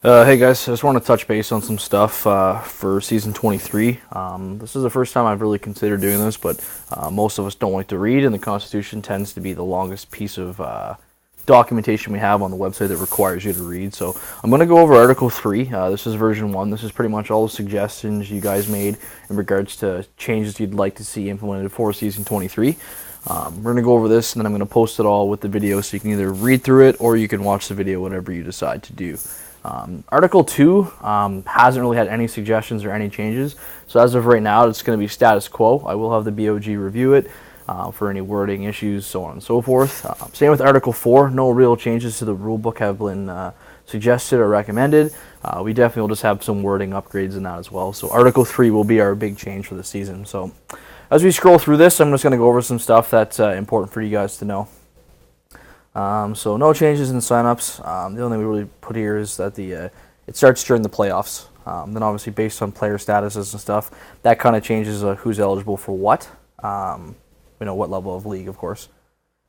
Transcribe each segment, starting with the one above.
Hey guys, I just want to touch base on some stuff for season 23. This is the first time I've really considered doing this, but most of us don't like to read, and the Constitution tends to be the longest piece of documentation we have on the website that requires you to read. So I'm going to go over Article 3. This is version 1. This is pretty much all the suggestions you guys made in regards to changes you'd like to see implemented for season 23. We're going to go over this, and then I'm going to post it all with the video, so you can either read through it or you can watch the video, whatever you decide to do. Article 2 hasn't really had any suggestions or any changes, so as of right now it's going to be status quo. I will have the BOG review it for any wording issues, so on and so forth. Same with Article 4, no real changes to the rulebook have been suggested or recommended. We definitely will just have some wording upgrades in that as well. So Article 3 will be our big change for the season. So as we scroll through this, I'm just going to go over some stuff that's important for you guys to know. So no changes in signups. The only thing we really put here is that it starts during the playoffs. Then obviously based on player statuses and stuff, that kind of changes who's eligible for what. What level of league, of course.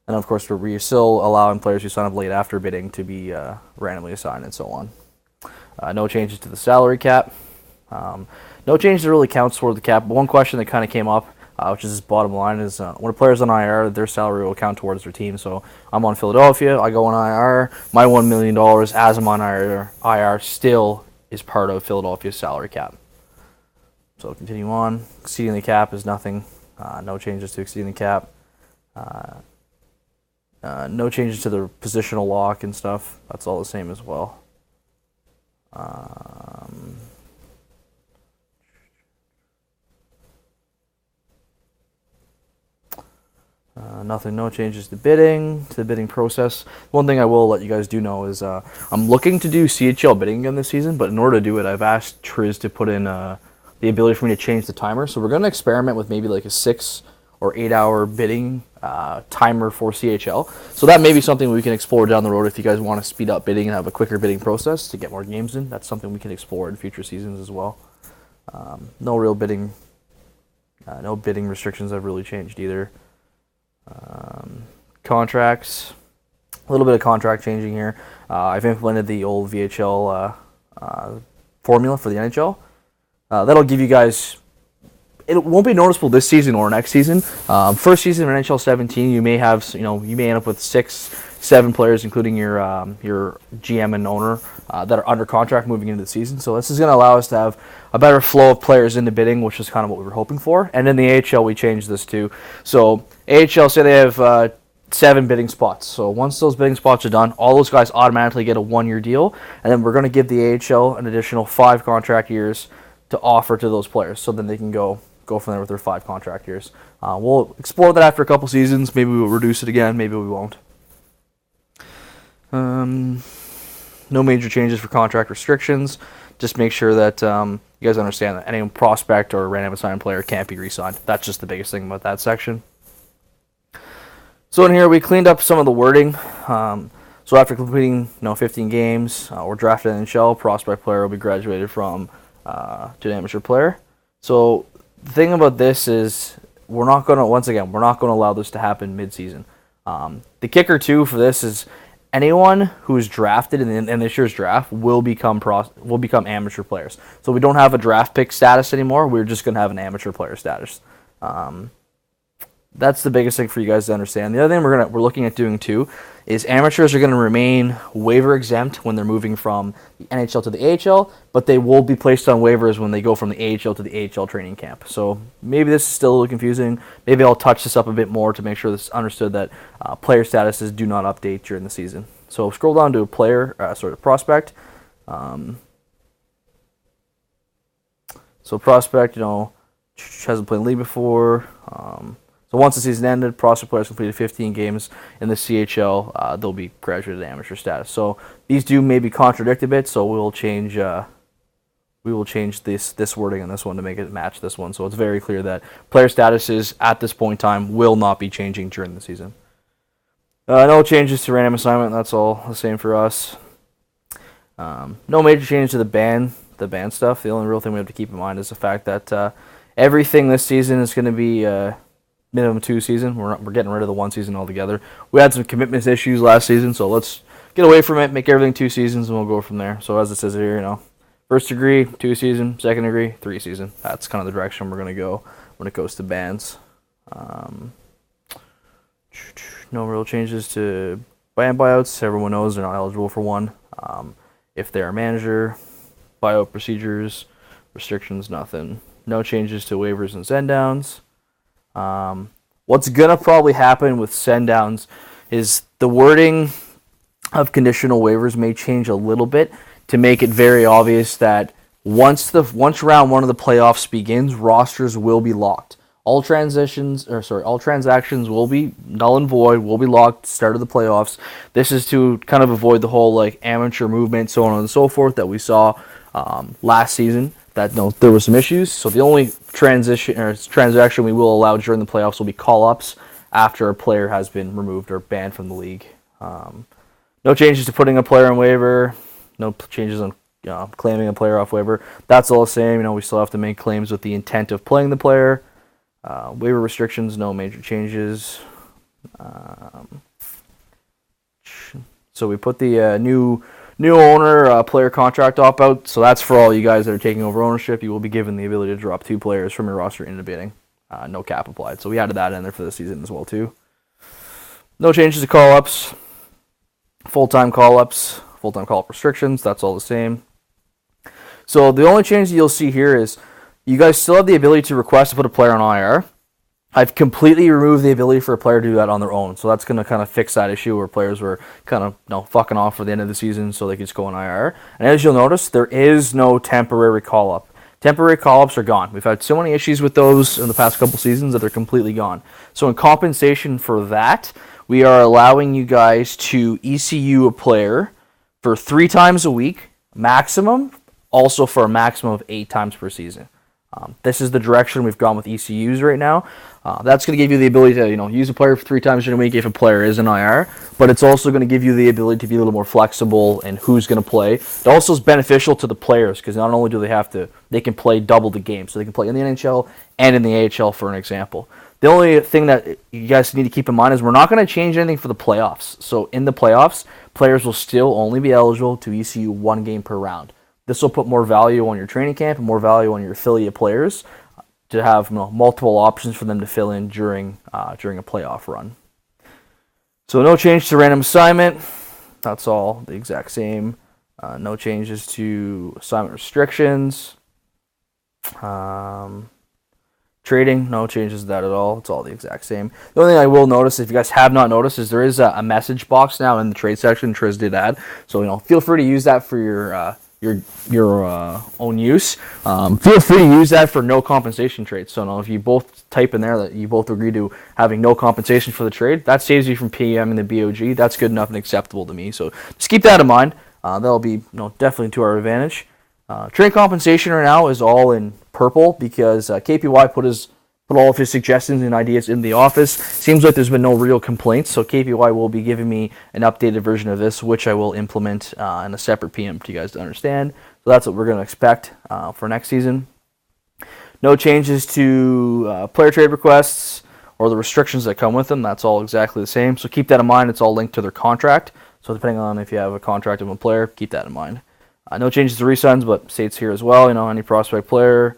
And of course, we're still allowing players who sign up late after bidding to be randomly assigned and so on. No changes to the salary cap. No changes that really counts toward the cap. But one question that kind of came up, which is bottom line, is when a player's on IR, their salary will count towards their team. So I'm on Philadelphia, I go on IR, my $1 million as I'm on IR still is part of Philadelphia's salary cap. So continue on. Exceeding the cap is nothing. No changes to exceeding the cap. No changes to the positional lock and stuff. That's all the same as well. Nothing, no changes to the bidding process. One thing I will let you guys do know is I'm looking to do CHL bidding again this season, but in order to do it, I've asked Triz to put in the ability for me to change the timer. So we're going to experiment with maybe like a 6 or 8 hour bidding timer for CHL. So that may be something we can explore down the road if you guys want to speed up bidding and have a quicker bidding process to get more games in. That's something we can explore in future seasons as well. No real bidding, no bidding restrictions have really changed either. Contracts, a little bit of contract changing here. I've implemented the old VHL formula for the NHL. That'll give you guys, it won't be noticeable this season or next season. First season of NHL 17, you may have, you may end up with 6-7 players, including your GM and owner, that are under contract moving into the season. So this is going to allow us to have a better flow of players into bidding, which is kind of what we were hoping for. And in the AHL, we changed this too. So AHL, say they have 7 bidding spots. So once those bidding spots are done, all those guys automatically get a 1-year deal, and then we're going to give the AHL an additional 5 contract years to offer to those players, so then they can go from there with their 5 contract years. We'll explore that after a couple seasons. Maybe we'll reduce it again. Maybe we won't. No major changes for contract restrictions. Just make sure that you guys understand that any prospect or random assigned player can't be re-signed. That's just the biggest thing about that section. So in here we cleaned up some of the wording. So after completing 15 games or drafted in NHL, prospect player will be graduated from to an amateur player. So the thing about this is we're not going to allow this to happen mid-season. The kicker too for this is anyone who is drafted in this year's draft will become amateur players. So we don't have a draft pick status anymore. We're just going to have an amateur player status. That's the biggest thing for you guys to understand. The other thing we're looking at doing too is amateurs are going to remain waiver exempt when they're moving from the NHL to the AHL, but they will be placed on waivers when they go from the AHL to the AHL training camp. So maybe this is still a little confusing. Maybe I'll touch this up a bit more to make sure this is understood that player statuses do not update during the season. So scroll down to a prospect. So prospect, hasn't played in the league before. So once the season ended, prospect players completed 15 games in the CHL, they'll be graduated to amateur status. So these do maybe contradict a bit, so we will change this wording on this one to make it match this one. So it's very clear that player statuses at this point in time will not be changing during the season. No changes to random assignment. That's all the same for us. No major changes to the ban stuff. The only real thing we have to keep in mind is the fact that everything this season is going to be minimum 2 season. We're getting rid of the 1 season altogether. We had some commitments issues last season, so let's get away from it, make everything 2 seasons, and we'll go from there. So as it says here, first degree, 2 season, second degree, 3 season. That's kind of the direction we're going to go when it goes to bans. No real changes to ban buyouts. Everyone knows they're not eligible for one. If they're a manager, buyout procedures, restrictions, nothing. No changes to waivers and send-downs. What's going to probably happen with send-downs is the wording of conditional waivers may change a little bit to make it very obvious that once round 1 of the playoffs begins, rosters will be locked. All transactions will be null and void, will be locked at the start of the playoffs. This is to kind of avoid the whole amateur movement, so on and so forth, that we saw last season. That there were some issues. So the only transaction we will allow during the playoffs will be call-ups after a player has been removed or banned from the league. No changes to putting a player on waiver. No changes on claiming a player off waiver. That's all the same. We still have to make claims with the intent of playing the player. Waiver restrictions, no major changes. So we put the new owner player contract opt-out. So that's for all you guys that are taking over ownership. You will be given the ability to drop 2 players from your roster into bidding. No cap applied. So we added that in there for this season as well too. No changes to call-ups. Full-time call-ups. Full-time call-up restrictions. That's all the same. So the only change that you'll see here is you guys still have the ability to request to put a player on IR. I've completely removed the ability for a player to do that on their own. So that's going to kind of fix that issue where players were kind of fucking off for the end of the season so they could just go on IR. And as you'll notice, there is no temporary call-up. Temporary call-ups are gone. We've had so many issues with those in the past couple seasons that they're completely gone. So in compensation for that, we are allowing you guys to ECU a player for 3 times a week, maximum, also for a maximum of 8 times per season. This is the direction we've gone with ECUs right now. That's going to give you the ability to use a player for 3 times in a week if a player is in IR, but it's also going to give you the ability to be a little more flexible in who's going to play. It also is beneficial to the players because not only do they can play double the game, so they can play in the NHL and in the AHL for an example. The only thing that you guys need to keep in mind is we're not going to change anything for the playoffs. So in the playoffs, players will still only be eligible to ECU 1 game per round. This will put more value on your training camp and more value on your affiliate players to have multiple options for them to fill in during a playoff run. So no change to random assignment. That's all the exact same. No changes to assignment restrictions. Trading, no changes to that at all. It's all the exact same. The only thing I will notice, if you guys have not noticed, is there is a message box now in the trade section. Triz did add, so feel free to use that for your own use. Feel free to use that for no compensation trades. So if you both type in there that you both agree to having no compensation for the trade, that saves you from PM and the BOG. That's good enough and acceptable to me. So just keep that in mind. That'll be definitely to our advantage. Trade compensation right now is all in purple because KPY put all of his suggestions and ideas in the office. Seems like there's been no real complaints, so KPY will be giving me an updated version of this, which I will implement in a separate PM to you guys to understand. So that's what we're going to expect for next season. No changes to player trade requests or the restrictions that come with them. That's all exactly the same. So keep that in mind. It's all linked to their contract. So depending on if you have a contract of a player, keep that in mind. No changes to re-signs, but states here as well. Any prospect player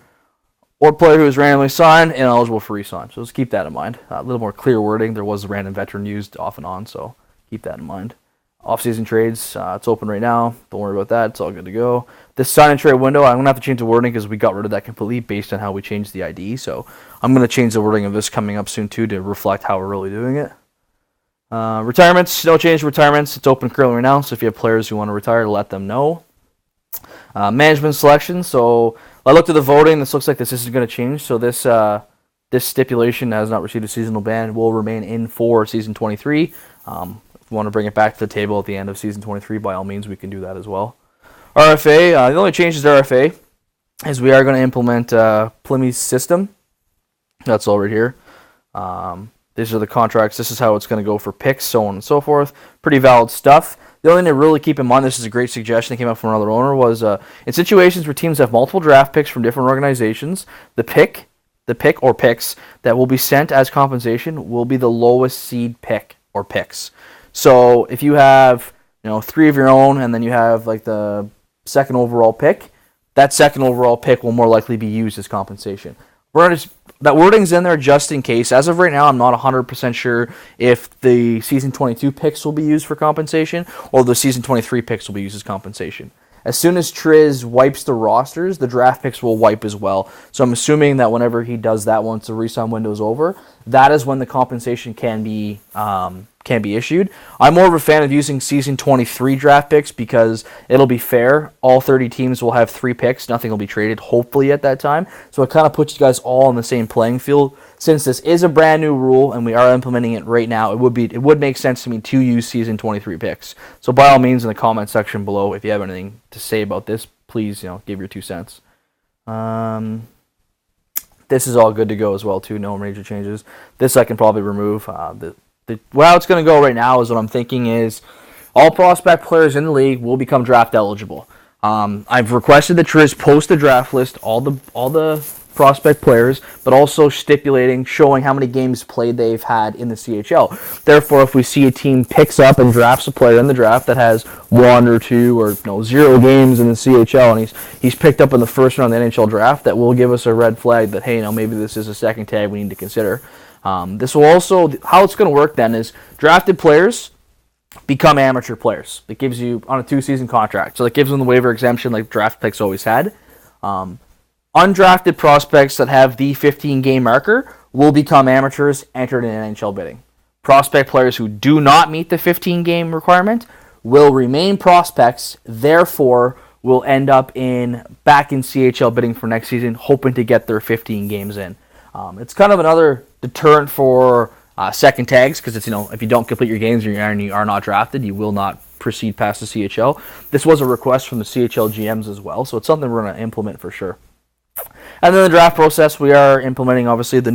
or player who is randomly signed and eligible for re-sign. So just keep that in mind. A little more clear wording. There was a random veteran used off and on, so keep that in mind. Off-season trades, it's open right now. Don't worry about that. It's all good to go. This sign and trade window, I'm going to have to change the wording because we got rid of that completely based on how we changed the ID. So I'm going to change the wording of this coming up soon too to reflect how we're really doing it. Retirements, no change to retirements. It's open currently right now, so if you have players who want to retire, let them know. Management selection. So I looked at the voting. This looks like this isn't going to change. So this stipulation has not received a seasonal ban will remain in for season 23. If we want to bring it back to the table at the end of season 23, by all means, we can do that as well. RFA. The only change to RFA is we are going to implement Plimmy's system. That's all right here. These are the contracts. This is how it's going to go for picks, so on and so forth. Pretty valid stuff. The only thing to really keep in mind, this is a great suggestion that came up from another owner, was in situations where teams have multiple draft picks from different organizations, the pick or picks that will be sent as compensation will be the lowest seed pick or picks. So if you have three of your own, and then you have like the second overall pick. That second overall pick will more likely be used as compensation. That wording's in there just in case. As of right now, I'm not 100% sure if the season 22 picks will be used for compensation or the season 23 picks will be used as compensation. As soon as Triz wipes the rosters, the draft picks will wipe as well. So I'm assuming that whenever he does that, once the re-sign window is over, that is when the compensation can be issued. I'm more of a fan of using season 23 draft picks because it'll be fair. All 30 teams will have 3 picks. Nothing will be traded, hopefully, at that time. So it kind of puts you guys all on the same playing field. Since this is a brand new rule and we are implementing it right now, it would make sense to me to use season 23 picks. So by all means, in the comment section below, if you have anything to say about this, please give your 2 cents. This is all good to go as well too. No major changes. This I can probably remove. How it's going to go right now is what I'm thinking is all prospect players in the league will become draft eligible. I've requested that Triz post the draft list, all the prospect players, but also showing how many games played they've had in the CHL. Therefore, if we see a team picks up and drafts a player in the draft that has 1 or 2 or 0 games in the CHL and he's picked up in the first round of the NHL draft, that will give us a red flag that, hey, maybe this is a second tag we need to consider. This will also, how it's going to work then is drafted players become amateur players. It gives you on a 2-season contract. So it gives them the waiver exemption like draft picks always had. Undrafted prospects that have the 15-game marker will become amateurs entered in NHL bidding. Prospect players who do not meet the 15-game requirement will remain prospects, therefore will end up back in CHL bidding for next season, hoping to get their 15 games in. It's kind of another deterrent for second tags because it's if you don't complete your games and you are not drafted, you will not proceed past the CHL. This was a request from the CHL GMs as well, so it's something we're going to implement for sure. And then the draft process, we are implementing obviously the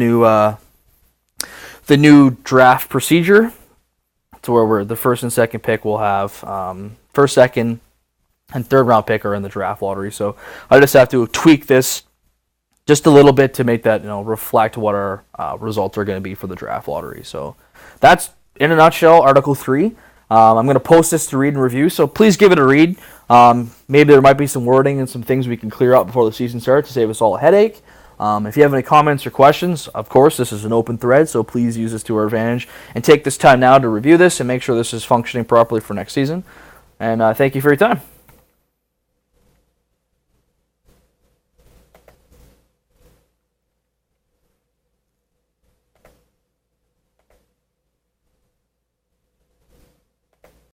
new draft procedure, to where the first and second pick will have first, second, and third round pick are in the draft lottery. So I just have to tweak this just a little bit to make that reflect what our results are going to be for the draft lottery. So that's in a nutshell Article 3. I'm going to post this to read and review, so please give it a read. Maybe there might be some wording and some things we can clear up before the season starts to save us all a headache. If you have any comments or questions, of course, this is an open thread, so please use this to our advantage and take this time now to review this and make sure this is functioning properly for next season. And thank you for your time.